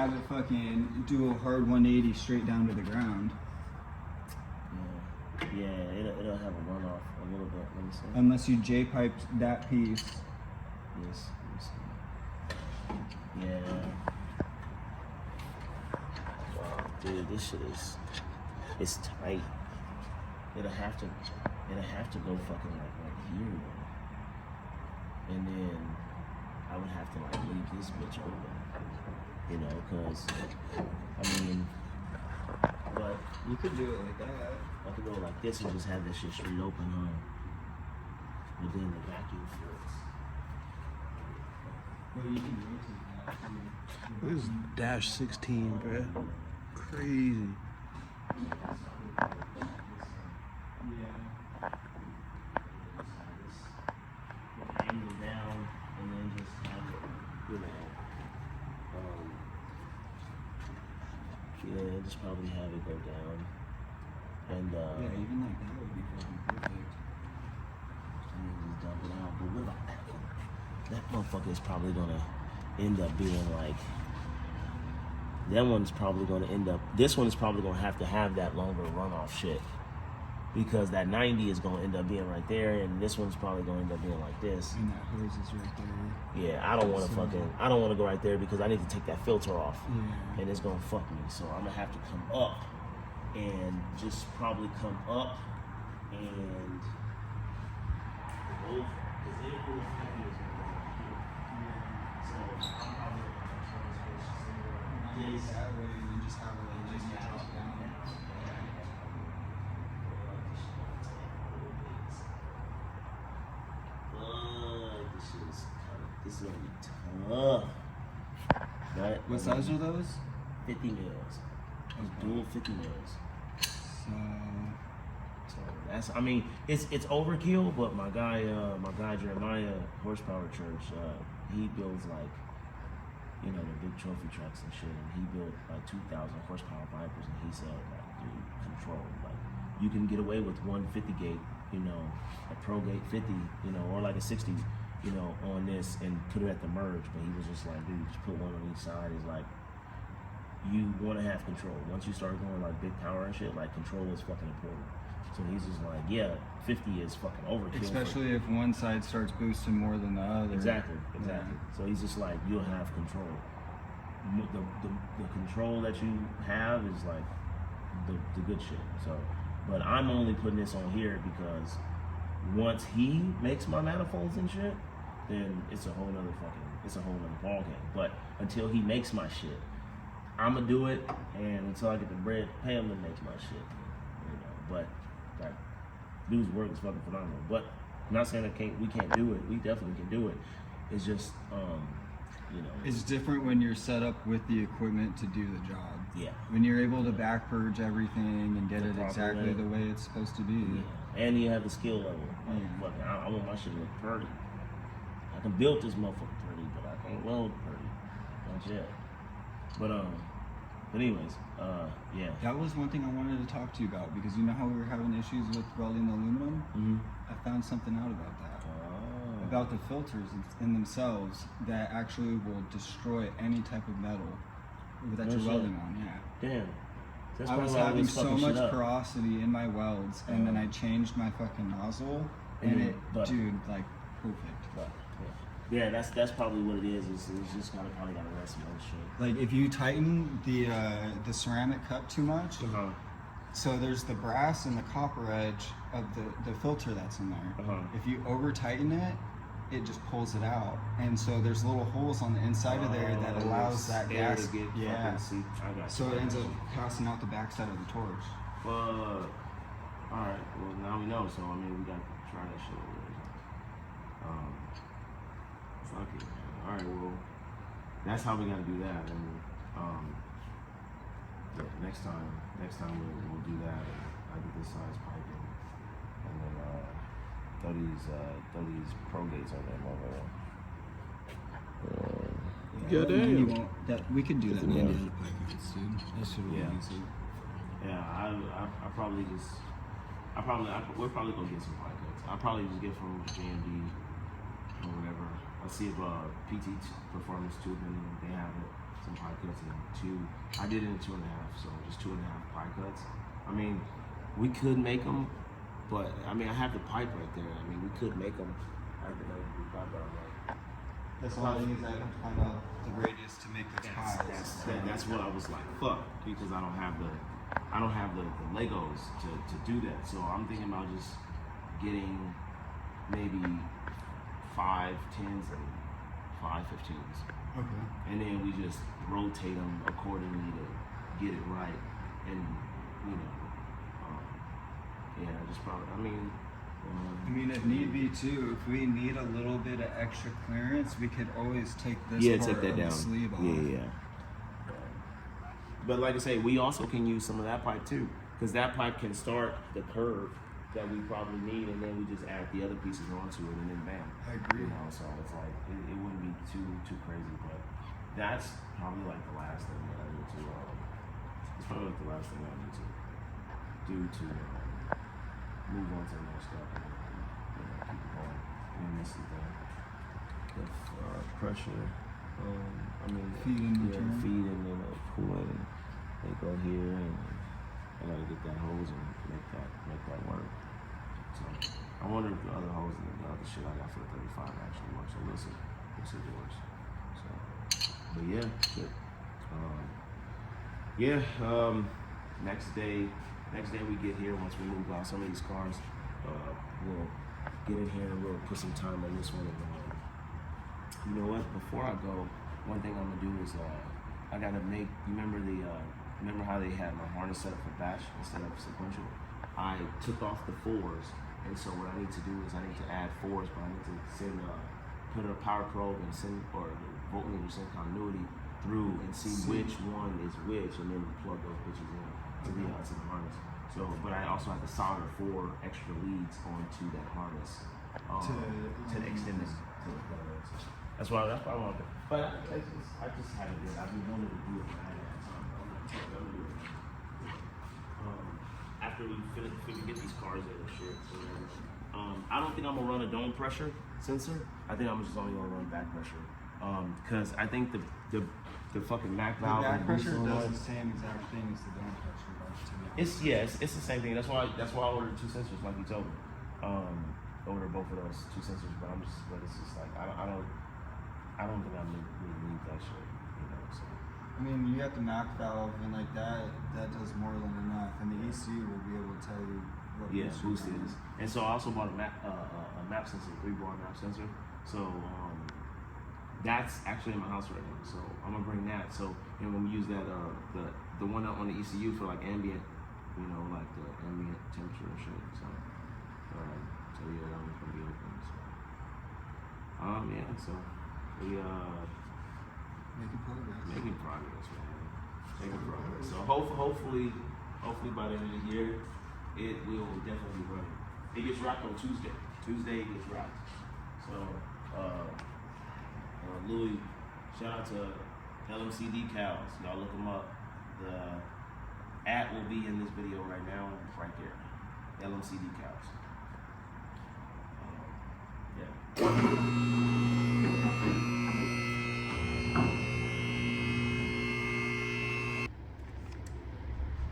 have it fucking do a hard 180 straight down to the ground. Yeah, it'll have a runoff a little bit. Let me see. Unless you J-piped that piece. Yes, let me see. Yeah. Wow, dude, this shit it's tight. It'll have to go fucking like right here, and then I would have to like leave this bitch open, you know, cause I mean, but You could do it like that. I could go like this and just have this shit straight open, huh? But then the vacuum fluids. Well, you can rotate that too. This is dash 16, bro. Crazy. Angle down and then just have it, you know, just probably have it go down. And Yeah, even like that would be fucking perfect. and then just dump it out. But what about that one? That motherfucker is probably gonna end up being like, that one's probably gonna end up, this one is probably gonna have to have that longer runoff shit. Because that 90 is gonna end up being right there, and this one's probably gonna end up being like this. And that hose is right there. Yeah, I don't wanna I don't wanna go right there because I need to take that filter off. Yeah. And it's gonna fuck me. So I'm gonna have to come up and just probably come up and over. Because it will fuck me. So I'm probably gonna That way, and then just have it like just drop down. This is gonna be tough. But What size are those? 50 mils. Dual 50 mils. So that's, I mean, it's overkill, but my guy Jeremiah, Horsepower Church, he builds like, you know, the big trophy trucks and shit, and he built like 2,000 horsepower Vipers, and he said, like, dude, control, like, you can get away with 150 gate, you know, a Pro Gate 50, you know, or like a 60, you know, on this and put it at the merge, but he was just like, dude, just put one on each side. He's like, you want to have control. Once you start going like big power and shit, like control is fucking important. So he's just like, yeah, 50 is fucking overkill. Especially if one side starts boosting more than the other. Exactly. Yeah. So he's just like, you'll have control. The control that you have is like the good shit. So, but I'm only putting this on here because once he makes my manifolds and shit, then it's a whole nother ball game. But until he makes my shit, I'ma do it, and until I get the bread, pay him to make my shit. You know, but like, dude's work is fucking phenomenal. But I'm not saying we can't do it. We definitely can do it. It's just, you know. It's different when you're set up with the equipment to do the job. Yeah. When you're able to back purge everything and get The it proper exactly way. the way it's supposed to be. Yeah. And you have the skill level. Like, Yeah. fucking, I want my shit to look pretty. I can build this motherfucker pretty, but I can't weld pretty. Not yet. But anyways, yeah. That was one thing I wanted to talk to you about, because you know how we were having issues with welding the aluminum? Mm-hmm. I found something out about that. Oh. About the filters in themselves that actually will destroy any type of metal that No you're shit. welding on, yeah. Damn. That's I was probably why having was so fucking much shit up. porosity in my welds, and then I changed my fucking nozzle, and Mhm. it, But- dude, like, perfect. But, yeah, that's probably what it is. It's just probably gotta rest some other shit. Like, if you tighten the ceramic cup too much, Uh-huh. so there's the brass and the copper edge of the filter that's in there. Uh-huh. If you over tighten it, it just pulls it out, and so there's little holes on the inside of there that allows that air gas. to get Yeah. fucking seep. I got So you. it ends up passing out the backside of the torch. All right. Well, now we know. So I mean, we gotta try that shit over there. Fuck it. Man. All right. Well, that's how we gotta do that. And yeah, next time we'll do that. And I get this size piping, and then throw these pro gates on them over there. Yeah, and then you damn. won't, we could do that in Yeah. any other pipings, dude. That should be Yeah. easy. Yeah, we're probably gonna get some podcasts. I'll probably just get from JMD or whatever. I'll see if PT Performance Tubing, they have it. some pie cuts, and I did it in 2.5, so just 2.5 pie cuts. I mean, we could make them, but I mean, I have the pipe right there. I mean, we could make them. I could make the pipe out of like. That's one thing is I have to find out the radius to make the tiles. That's what I was like, fuck, because I don't have the Legos to do that. So I'm thinking about just getting maybe 5 10s and 5 15s. Okay. And then we just rotate them accordingly to get it right. And, you know, yeah, just probably, I mean, if need be too, if we need a little bit of extra clearance, we could always take this part take that of down. the sleeve off. Yeah. But like I say, we also can use some of that pipe too, because that pipe can start the curve that we probably need, and then we just add the other pieces onto it, and then bam. I agree. You know, so it's like it wouldn't be too crazy, but that's probably like the last thing that I need to. It's probably like the last thing I need to do to move on to the next step and keep it going. And this is the pressure. Feed in return. Feed and then coolant, and they go here, and I gotta get that hose and make that work. So I wonder if the other hose and the other shit I got for the 35 actually works. So we'll see if it works. So, but yeah, shit. Next day we get here, once we move out some of these cars, we'll get in here and we'll put some time on this one. And you know what? Before I go, one thing I'm gonna do is I gotta make. Remember how they had my harness set up for batch instead of sequential? I took off the 4s, and so what I need to do is I need to add 4s, but I need to put a power probe and send, or voltmeter send continuity through and see which one is which, and then plug those bitches in to the harness. So, but I also have to solder 4 extra leads onto that harness to extend this to the plug. That's why I wanted to. But I just haven't did. I've been wanting to do it. After we get these cars in and shit. So, I don't think I'm gonna run a dome pressure sensor. I think I'm just only gonna run back pressure. Because I think the fucking Mac valve. The back pressure and does the same exact thing as the dome pressure, to me. It's the same thing. That's why I ordered 2 sensors, like you told me. Ordered both of those 2 sensors, but it's just like I don't think I really need that shit, you know. So. I mean, you got the Mac valve, and like that does more than enough, and the ECU will be able to tell you what boost is. And so I also bought a map sensor, 3-bar map sensor. So that's actually in my house right now. So I'm gonna bring that. So I'm gonna use that the one on the ECU for like ambient, you know, like the ambient temperature and shit. So yeah, that one's gonna be open. So so we making progress, man. Making progress. So hopefully by the end of the year, it will definitely be running. It gets rocked on Tuesday. Tuesday it gets rocked. So Louis, shout out to LMC Decals. Y'all look them up. The @ will be in this video right now, right there. LMC Decals.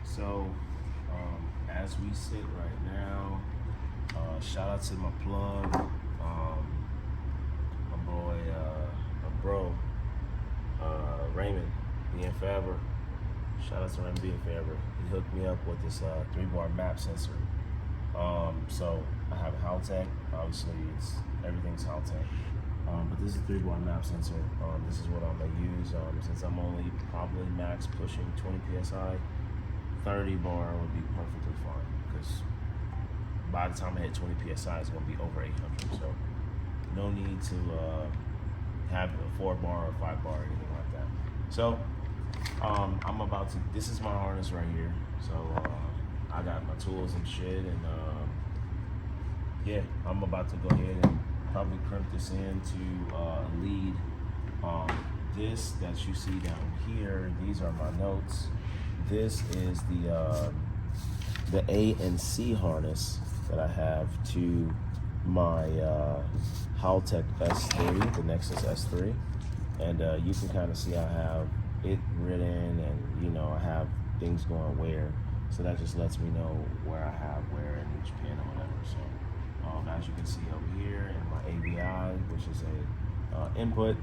So, as we sit right now, shout out to my plug, my boy, my bro, Raymond being forever. Shout out to Raymond being forever. He hooked me up with this 3-bar map sensor. So I have Haltech. Obviously, everything's Haltech. But this is a 3-bar map sensor. This is what I'm gonna use since I'm only probably max pushing 20 psi. 30 bar would be perfectly fine because by the time I hit 20 psi, it's gonna be over 800. So no need to have a 4-bar or 5-bar or anything like that. So I'm about to. This is my harness right here. So I got my tools and shit, and yeah, I'm about to go ahead and probably crimp this into lead. This that you see down here, these are my notes. This is the A and C harness that I have to my Haltech S3, the Nexus S3, and you can kind of see I have it written, and you know I have things going where, so that just lets me know where I have where in each pin or whatever. So as you can see over here in my AVI, which is a input,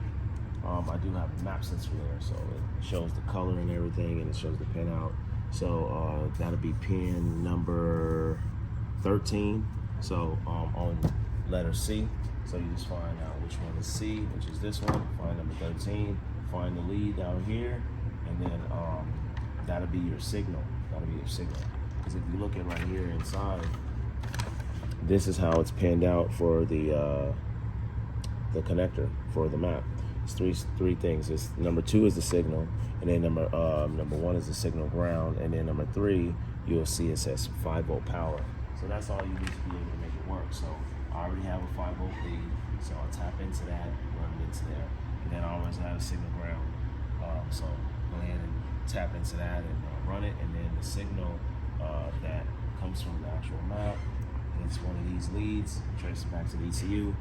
I do have a map sensor there, so it shows the color and everything, and it shows the pin out. So that'll be pin number 13. So on letter C, so you just find out which one is C, which is this one. Find number 13. Find the lead out here, and then that'll be your signal. That'll be your signal. Because if you look at right here inside, this is how it's pinned out for the connector for the map. It's three things. It's number 2 is the signal, and then number 1 is the signal ground, and then number 3 you'll see it says 5-volt power. So that's all you need to be able to make it work. So I already have a 5-volt lead, so I'll tap into that, run it into there, and then I always have a signal ground. So go ahead and tap into that and run it, and then the signal that comes from the actual map, it's one of these leads, trace it back to the ECU.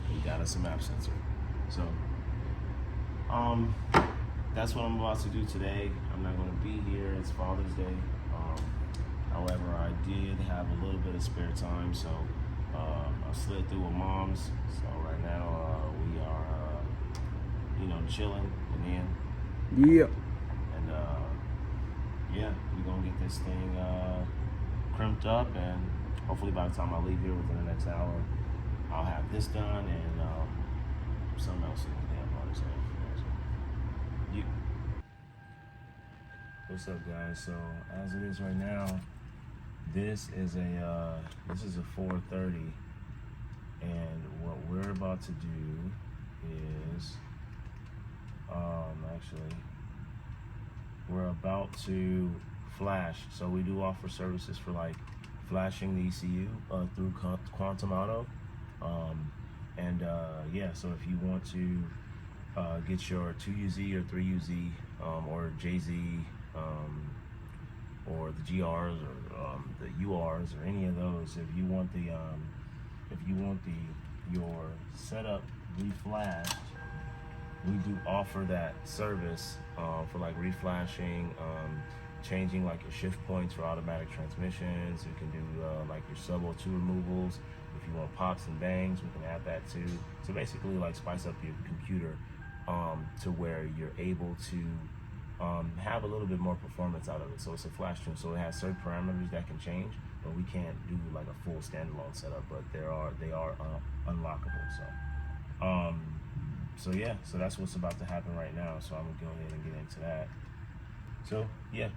We got us a map sensor. So that's what I'm about to do today. I'm not going to be here. It's Father's Day. However, I did have a little bit of spare time, so I slid through with Mom's. So right now we are, chilling and in. Yeah. And yeah, we're gonna get this thing crimped up, and hopefully by the time I leave here within the next hour, I'll have this done and something else in the damn motor's head. So, what's up, guys? So as it is right now, this is a 430, and what we're about to do is actually we're about to flash. So we do offer services for like flashing the ECU through Quantum Auto, yeah. So if you want to get your 2UZ or 3UZ or JZ or the GRs or the URs or any of those, if you want your setup reflashed, we do offer that service for like reflashing, changing like your shift points for automatic transmissions. You can do like your sub-02 removals. If you want pops and bangs, we can add that too. So basically like spice up your computer to where you're able to have a little bit more performance out of it. So it's a flash tune, so it has certain parameters that can change, but we can't do like a full standalone setup, but they are unlockable. So yeah, so that's what's about to happen right now. So I'm gonna go ahead and get into that. So yeah,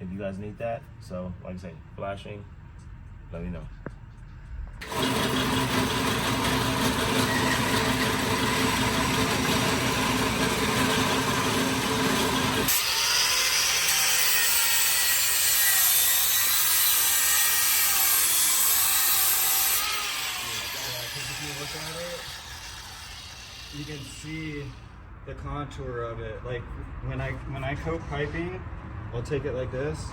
if you guys need that, so like I say, flashing, let me know. You can see the contour of it. Like when I coat piping, I'll take it like this.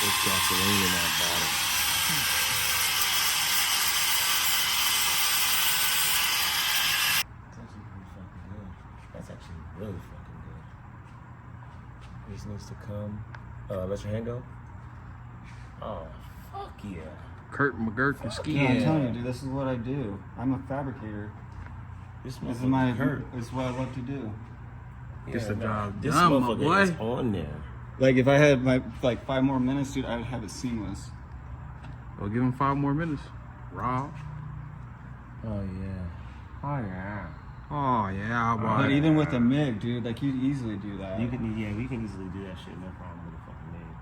There's gasoline in that bottle. That's actually pretty fucking good. That's actually really fucking good. This needs to come. Let your hand go. Oh, fuck yeah. Kurt McGurk and Yeah, Ski. I'm telling you, dude, this is what I do. I'm a fabricator. This This is motherfucker hurt. This is what I love to do. Gets the job This done, my motherfucker boy. is on there. Like if I had my 5 more minutes, dude, I would have it seamless. Well, give him 5 more minutes. Raw. Oh yeah. Oh yeah. Oh yeah, boy. But even with a MIG, dude, like you'd easily do that. We can easily do that shit, no problem with a fucking name.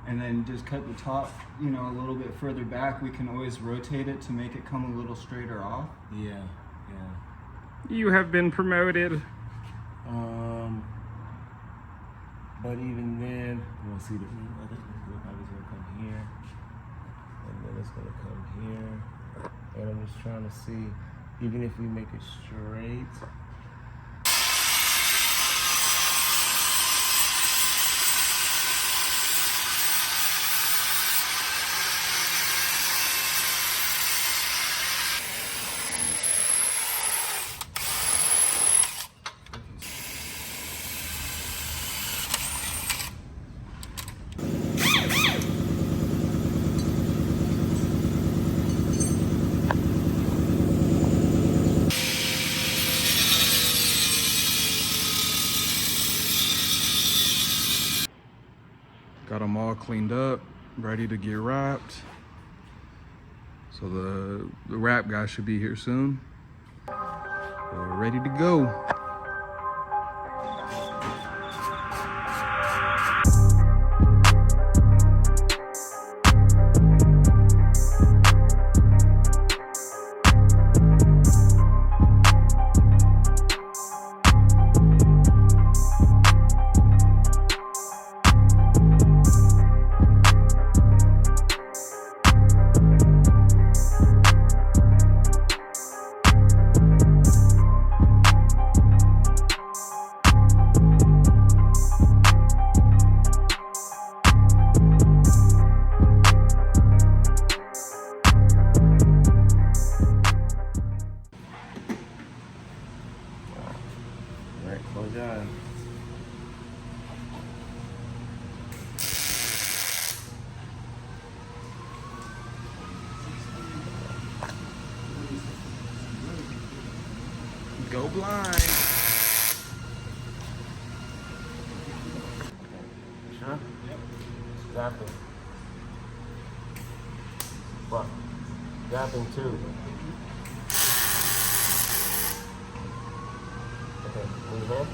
And then just cut the top, a little bit further back. We can always rotate it to make it come a little straighter off. Yeah, yeah. You have been promoted. But even then, we'll see the. I think the pipe is gonna come here, and then it's gonna come here. And I'm just trying to see, even if we make it straight. Got them all cleaned up, ready to get wrapped. So the wrap guy should be here soon. We're ready to go. Alright, close your eyes. Go blind. Sure? Yep. Zapping. What? Zapping too. Okay, move in.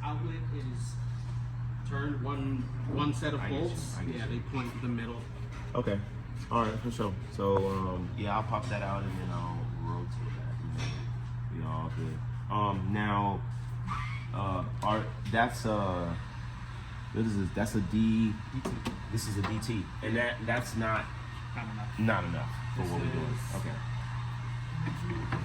Outlet is turned one set of I get you, bolts. I get Yeah, you. they point to the middle. Okay. All right, for sure. So, yeah, I'll pop that out and then I'll rotate that. We all good. Now, that's what is this? That's a D. DT. This is a DT, and that's not Not enough. not enough for what we're doing. This is- Okay.